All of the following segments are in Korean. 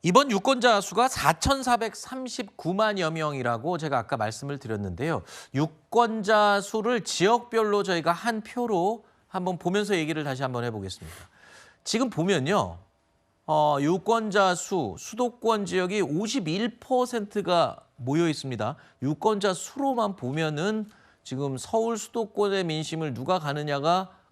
이번 유권자 수가 4,439만여 명이라고 제가 아까 말씀을 드렸는데요. 유권자 수를 지역별로 저희가 한 표로 한번 보면서 얘기를 다시 한번 해보겠습니다. 지금 보면요. 유권자 수, 수도권 지역이 51%가 모여 있습니다. 유권자 수로만 보면은 지금 서울 수도권의 민심을 누가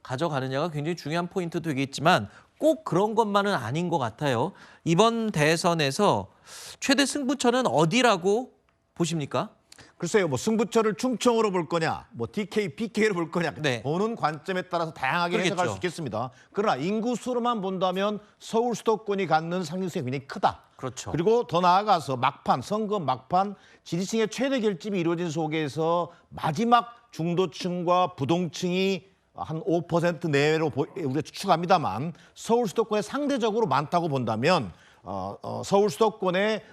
가져가느냐가 굉장히 중요한 포인트 되겠지만 꼭 그런 것만은 아닌 것 같아요. 이번 대선에서 최대 승부처는 어디라고 보십니까? 글쎄요, 뭐 승부처를 충청으로 볼 거냐, 뭐 DK, PK로 볼 거냐, 네. 보는 관점에 따라서 다양하게 그러겠죠. 해석할 수 있겠습니다. 그러나 인구수로만 본다면 서울 수도권이 갖는 상징성이 굉장히 크다. 그렇죠. 그리고 더 나아가서 막판, 선거 막판 지지층의 최대 결집이 이루어진 속에서 마지막 중도층과 부동층이 한 5% 내외로 우리가 추측합니다만 서울 수도권에 상대적으로 많다고 본다면 서울 수도권의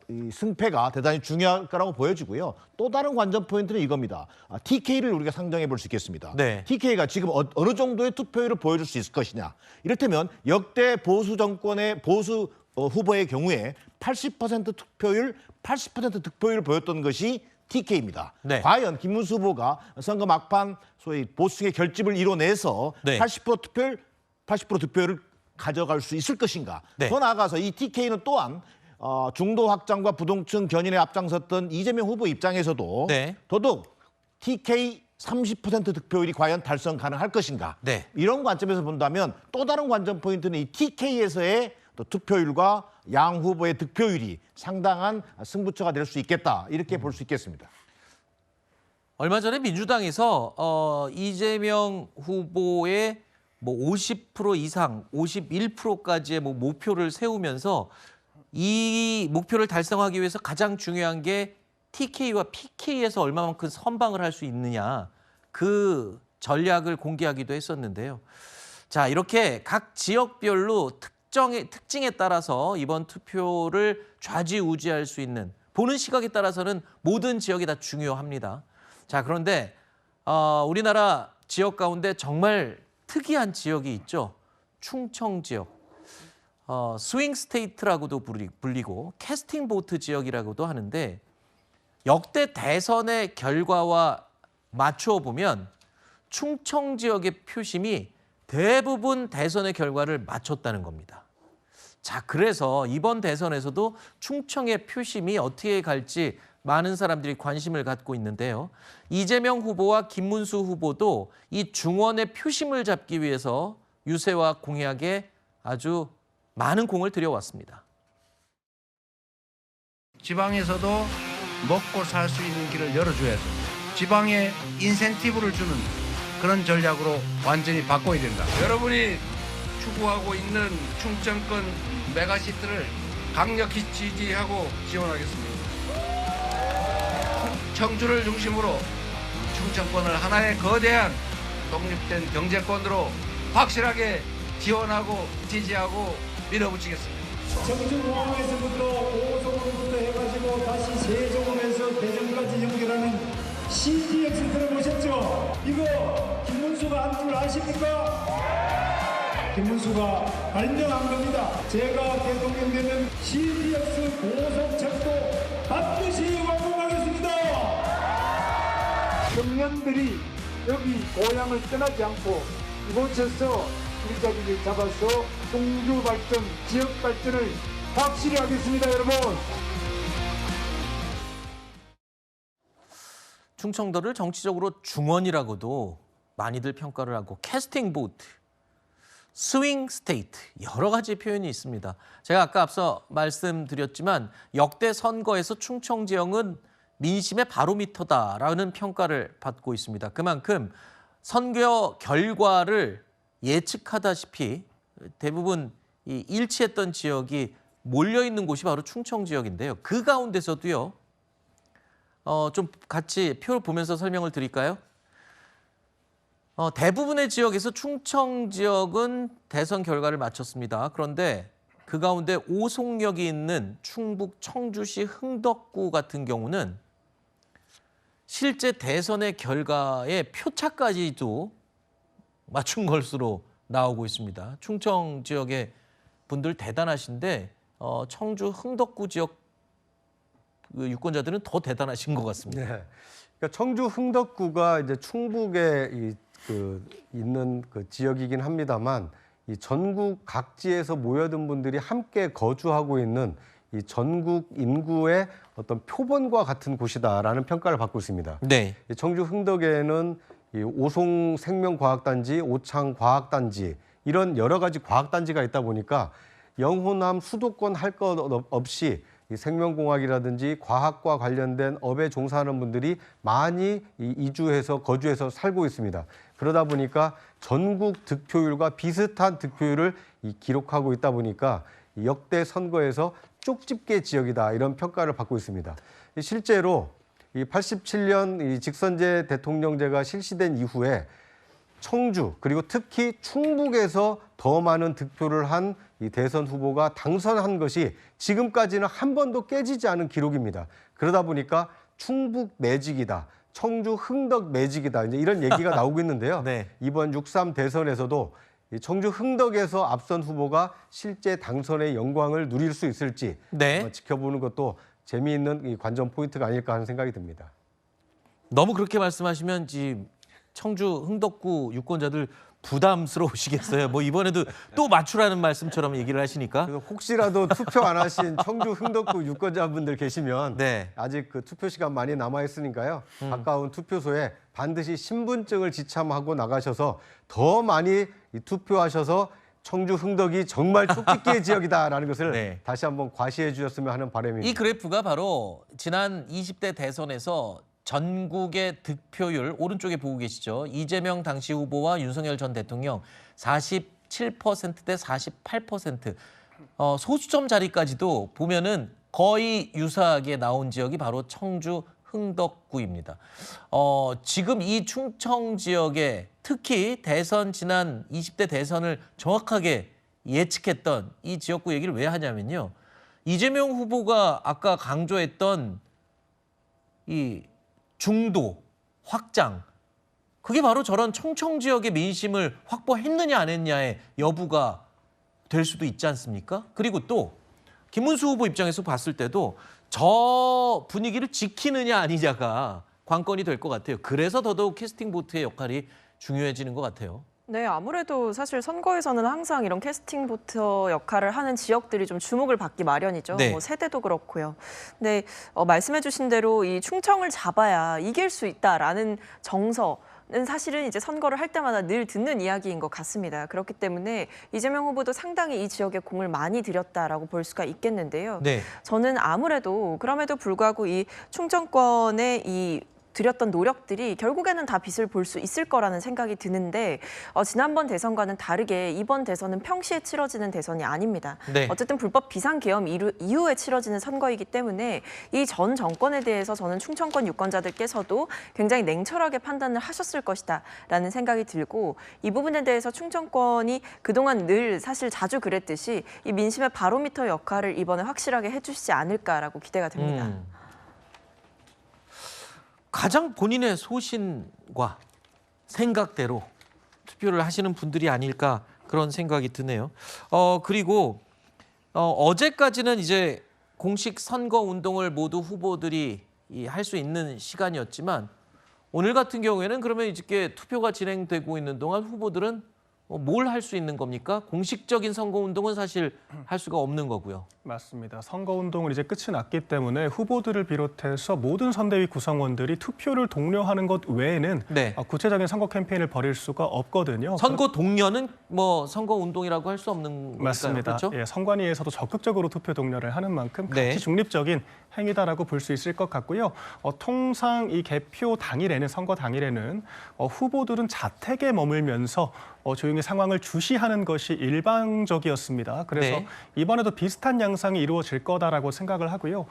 이 승패가 대단히 중요할 거라고 보여지고요. 또 다른 관전 포인트는 이겁니다. TK를 우리가 상정해 볼 수 있겠습니다. 네. TK가 지금 어느 정도의 투표율을 보여줄 수 있을 것이냐. 이를테면 역대 보수 정권의 보수 후보의 경우에 80% 투표율, 80% 득표율을 보였던 것이 TK입니다. 네. 과연 김문수 후보가 선거 막판 소위 보수층의 결집을 이뤄내서 네. 80% 득표율을 가져갈 수 있을 것인가. 네. 더 나아가서 이 TK는 또한 중도 확장과 부동층 견인에 앞장섰던 이재명 후보 입장에서도 네. 더더욱 TK 30% 득표율이 과연 달성 가능할 것인가. 네. 이런 관점에서 본다면 또 다른 관전 포인트는 이 TK에서의 또 투표율과 양 후보의 득표율이 상당한 승부처가 될 수 있겠다. 이렇게 볼 수 있겠습니다. 얼마 전에 민주당에서 이재명 후보의 뭐 50% 이상, 51%까지의 뭐 목표를 세우면서 이 목표를 달성하기 위해서 가장 중요한 게 TK와 PK에서 얼마만큼 선방을 할 수 있느냐, 그 전략을 공개하기도 했었는데요. 자, 이렇게 각 지역별로 특징에 따라서 이번 투표를 좌지우지할 수 있는, 보는 시각에 따라서는 모든 지역이 다 중요합니다. 자, 그런데 우리나라 지역 가운데 정말 특이한 지역이 있죠. 충청 지역. 스윙 스테이트라고도 불리고 캐스팅 보트 지역이라고도 하는데, 역대 대선의 결과와 맞추어 보면 충청 지역의 표심이 대부분 대선의 결과를 맞췄다는 겁니다. 자, 그래서 이번 대선에서도 충청의 표심이 어떻게 갈지 많은 사람들이 관심을 갖고 있는데요. 이재명 후보와 김문수 후보도 이 중원의 표심을 잡기 위해서 유세와 공약에 아주 많은 공을 들여왔습니다. 지방에서도 먹고 살 수 있는 길을 열어줘야죠. 지방에 인센티브를 주는 그런 전략으로 완전히 바꿔야 된다. 여러분이 추구하고 있는 충청권 메가시티를 강력히 지지하고 지원하겠습니다. 청주를 중심으로 충청권을 하나의 거대한 독립된 경제권으로 확실하게 지원하고 지지하고 밀어붙이겠습니다. 청주공항에서부터 오송으로부터 해가지고 다시 세종에서 대전까지 연결하는 CGX 들어보셨죠? 이거 김문수가 한 줄 아십니까? 김문수가 발명한 겁니다. 제가 대통령 되면 CGX 고속철도 반드시 완공하겠습니다. 청년들이 여기 고향을 떠나지 않고 이곳에서 일자리를 잡아서 동주 발전, 지역 발전을 확실히 하겠습니다, 여러분. 충청도를 정치적으로 중원이라고도 많이들 평가를 하고, 캐스팅 보트, 스윙 스테이트, 여러 가지 표현이 있습니다. 제가 아까 앞서 말씀드렸지만 역대 선거에서 충청 지역은 민심의 바로미터다라는 평가를 받고 있습니다. 그만큼 선거 결과를 예측하다시피 대부분 일치했던 지역이 몰려있는 곳이 바로 충청 지역인데요. 그 가운데서도요. 좀 같이 표를 보면서 설명을 드릴까요? 대부분의 지역에서 충청 지역은 대선 결과를 마쳤습니다. 그런데 그 가운데 오송역이 있는 충북 청주시 흥덕구 같은 경우는 실제 대선의 결과의 표차까지도 맞춘 것으로 나오고 있습니다. 충청 지역의 분들 대단하신데 청주 흥덕구 지역 그 유권자들은 더 대단하신 것 같습니다. 네. 그러니까 청주 흥덕구가 이제 충북에 있는 그 지역이긴 합니다만 이 전국 각지에서 모여든 분들이 함께 거주하고 있는 이 전국 인구의 어떤 표본과 같은 곳이다라는 평가를 받고 있습니다. 네. 이 청주 흥덕에는 이 오송 생명과학단지, 오창 과학단지 이런 여러 가지 과학단지가 있다 보니까 영호남 수도권 할 것 없이 이 생명공학이라든지 과학과 관련된 업에 종사하는 분들이 많이 이주해서 거주해서 살고 있습니다. 그러다 보니까 전국 득표율과 비슷한 득표율을 기록하고 있다 보니까 역대 선거에서 쪽집게 지역이다 이런 평가를 받고 있습니다. 실제로 이 87년 이 직선제 대통령제가 실시된 이후에 청주 그리고 특히 충북에서 더 많은 득표를 한 이 대선 후보가 당선한 것이 지금까지는 한 번도 깨지지 않은 기록입니다. 그러다 보니까 충북 매직이다, 청주 흥덕 매직이다 이제 이런 얘기가 나오고 있는데요. 네. 이번 6.3 대선에서도 이 청주 흥덕에서 앞선 후보가 실제 당선의 영광을 누릴 수 있을지 네. 지켜보는 것도 재미있는 이 관전 포인트가 아닐까 하는 생각이 듭니다. 너무 그렇게 말씀하시면 지금 청주 흥덕구 유권자들 부담스러우시겠어요. 뭐 이번에도 또 맞추라는 말씀처럼 얘기를 하시니까. 그래서 혹시라도 투표 안 하신 청주 흥덕구 유권자분들 계시면 네. 아직 그 투표 시간 많이 남아 있으니까요. 가까운 투표소에 반드시 신분증을 지참하고 나가셔서 더 많이 투표하셔서 청주 흥덕이 정말 쪽집게 지역이다라는 것을 네. 다시 한번 과시해 주셨으면 하는 바람입니다. 이 그래프가 바로 지난 20대 대선에서 전국의 득표율 오른쪽에 보고 계시죠. 이재명 당시 후보와 윤석열 전 대통령 47%대 48%. 소수점 자리까지도 보면은 거의 유사하게 나온 지역이 바로 청주 흥덕구입니다. 지금 이 충청 지역에 특히 대선 지난 20대 대선을 정확하게 예측했던 이 지역구 얘기를 왜 하냐면요. 이재명 후보가 아까 강조했던 이 중도, 확장, 그게 바로 저런 청청 지역의 민심을 확보했느냐 안 했냐의 여부가 될 수도 있지 않습니까? 그리고 또 김문수 후보 입장에서 봤을 때도 저 분위기를 지키느냐 아니냐가 관건이 될 것 같아요. 그래서 더더욱 캐스팅 보트의 역할이 중요해지는 것 같아요. 네, 아무래도 사실 선거에서는 항상 이런 캐스팅 보트 역할을 하는 지역들이 좀 주목을 받기 마련이죠. 네. 뭐 세대도 그렇고요. 근데 말씀해주신 대로 이 충청을 잡아야 이길 수 있다라는 정서는 사실은 이제 선거를 할 때마다 늘 듣는 이야기인 것 같습니다. 그렇기 때문에 이재명 후보도 상당히 이 지역에 공을 많이 들였다라고 볼 수가 있겠는데요. 네. 저는 아무래도 그럼에도 불구하고 이 충청권의 이 들였던 노력들이 결국에는 다 빛을 볼 수 있을 거라는 생각이 드는데 지난번 대선과는 다르게 이번 대선은 평시에 치러지는 대선이 아닙니다. 네. 어쨌든 불법 비상계엄 이후에 치러지는 선거이기 때문에 이 전 정권에 대해서 저는 충청권 유권자들께서도 굉장히 냉철하게 판단을 하셨을 것이다라는 생각이 들고 이 부분에 대해서 충청권이 그동안 늘 사실 자주 그랬듯이 이 민심의 바로미터 역할을 이번에 확실하게 해주시지 않을까라고 기대가 됩니다. 가장 본인의 소신과 생각대로 투표를 하시는 분들이 아닐까 그런 생각이 드네요. 그리고 어제까지는 이제 공식 선거 운동을 모두 후보들이 할 수 있는 시간이었지만 오늘 같은 경우에는 그러면 이제 투표가 진행되고 있는 동안 후보들은 뭘 할 수 있는 겁니까? 공식적인 선거 운동은 사실 할 수가 없는 거고요. 맞습니다. 선거운동은 이제 끝이 났기 때문에 후보들을 비롯해서 모든 선대위 구성원들이 투표를 독려하는 것 외에는 네. 구체적인 선거 캠페인을 벌일 수가 없거든요. 선거 독려는 뭐 선거 운동이라고 할 수 없는 거니까요. 맞습니다. 그렇죠? 예, 선관위에서도 적극적으로 투표 독려를 하는 만큼 네. 가치 중립적인 행위다라고 볼 수 있을 것 같고요. 통상 이 개표 당일에는 선거 당일에는 후보들은 자택에 머물면서 조용히 상황을 주시하는 것이 일반적이었습니다. 그래서 네. 이번에도 비슷한 양상이 이루어질 거다라고 생각을 하고요.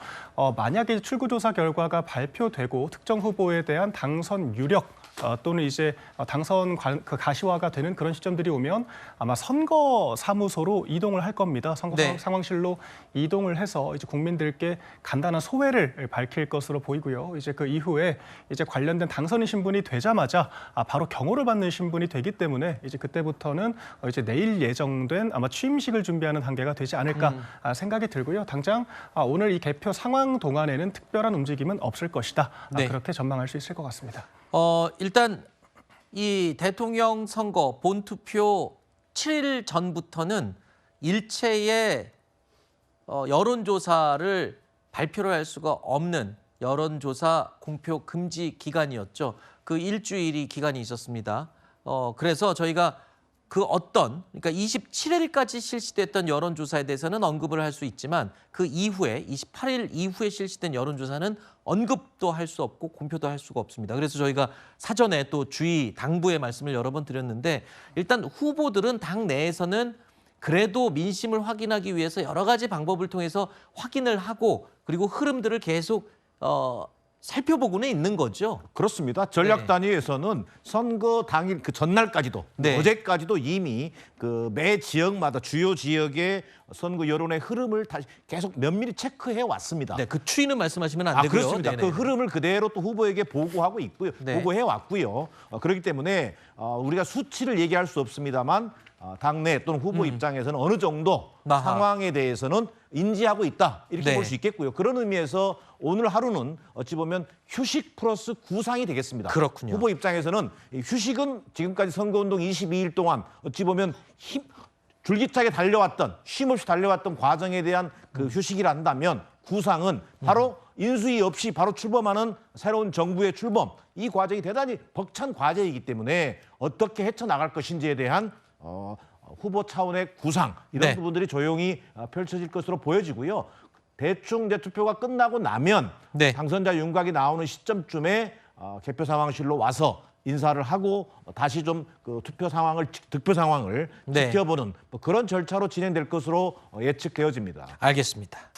만약에 출구조사 결과가 발표되고 특정 후보에 대한 당선 유력 또는 이제 당선 가시화가 되는 그런 시점들이 오면 아마 선거 사무소로 이동을 할 겁니다. 선거 네. 상황실로 이동을 해서 이제 국민들께 간단한 소회를 밝힐 것으로 보이고요. 이제 그 이후에 이제 관련된 당선인 신분이 되자마자 바로 경호를 받는 신분이 되기 때문에 이제 그때부터는 이제 내일 예정된 아마 취임식을 준비하는 단계가 되지 않을까 생각이 들고요. 당장 오늘 이 개표 상황 동안에는 특별한 움직임은 없을 것이다. 네. 그렇게 전망할 수 있을 것 같습니다. 일단 이 대통령 선거 본투표 7일 전부터는 일체의 여론조사를 발표를 할 수가 없는 여론조사 공표 금지 기간이었죠. 그 일주일이 기간이 있었습니다. 그래서 저희가 그러니까 27일까지 실시됐던 여론조사에 대해서는 언급을 할 수 있지만 그 이후에 28일 이후에 실시된 여론조사는 언급도 할 수 없고 공표도 할 수가 없습니다. 그래서 저희가 사전에 또 당부의 말씀을 여러 번 드렸는데 일단 후보들은 당 내에서는 그래도 민심을 확인하기 위해서 여러 가지 방법을 통해서 확인을 하고 그리고 흐름들을 계속 살펴보고는 있는 거죠. 그렇습니다. 전략 단위에서는 선거 당일 그 전날까지도 네. 어제까지도 이미 그 매 지역마다 주요 지역의 선거 여론의 흐름을 다시 계속 면밀히 체크해 왔습니다. 네, 그 추이는 말씀하시면 안 되고요. 그렇습니다. 네네. 그 흐름을 그대로 또 후보에게 보고하고 있고요. 네. 보고해 왔고요. 그렇기 때문에 우리가 수치를 얘기할 수 없습니다만 당내 또는 후보 입장에서는 어느 정도 아하. 상황에 대해서는 인지하고 있다 이렇게 네. 볼 수 있겠고요. 그런 의미에서 오늘 하루는 어찌 보면 휴식 플러스 구상이 되겠습니다. 그렇군요. 후보 입장에서는 이 휴식은 지금까지 선거운동 22일 동안 어찌 보면 줄기차게 달려왔던 쉼없이 달려왔던 과정에 대한 그 휴식이라 한다면 구상은 바로 인수위 없이 바로 출범하는 새로운 정부의 출범 이 과정이 대단히 벅찬 과제이기 때문에 어떻게 헤쳐나갈 것인지에 대한 후보 차원의 구상 이런 네. 부분들이 조용히 펼쳐질 것으로 보여지고요. 대충 이제 투표가 끝나고 나면 네. 당선자 윤곽이 나오는 시점쯤에 개표 상황실로 와서 인사를 하고 다시 좀 그 득표 상황을 네. 지켜보는 뭐 그런 절차로 진행될 것으로 예측되어집니다. 알겠습니다.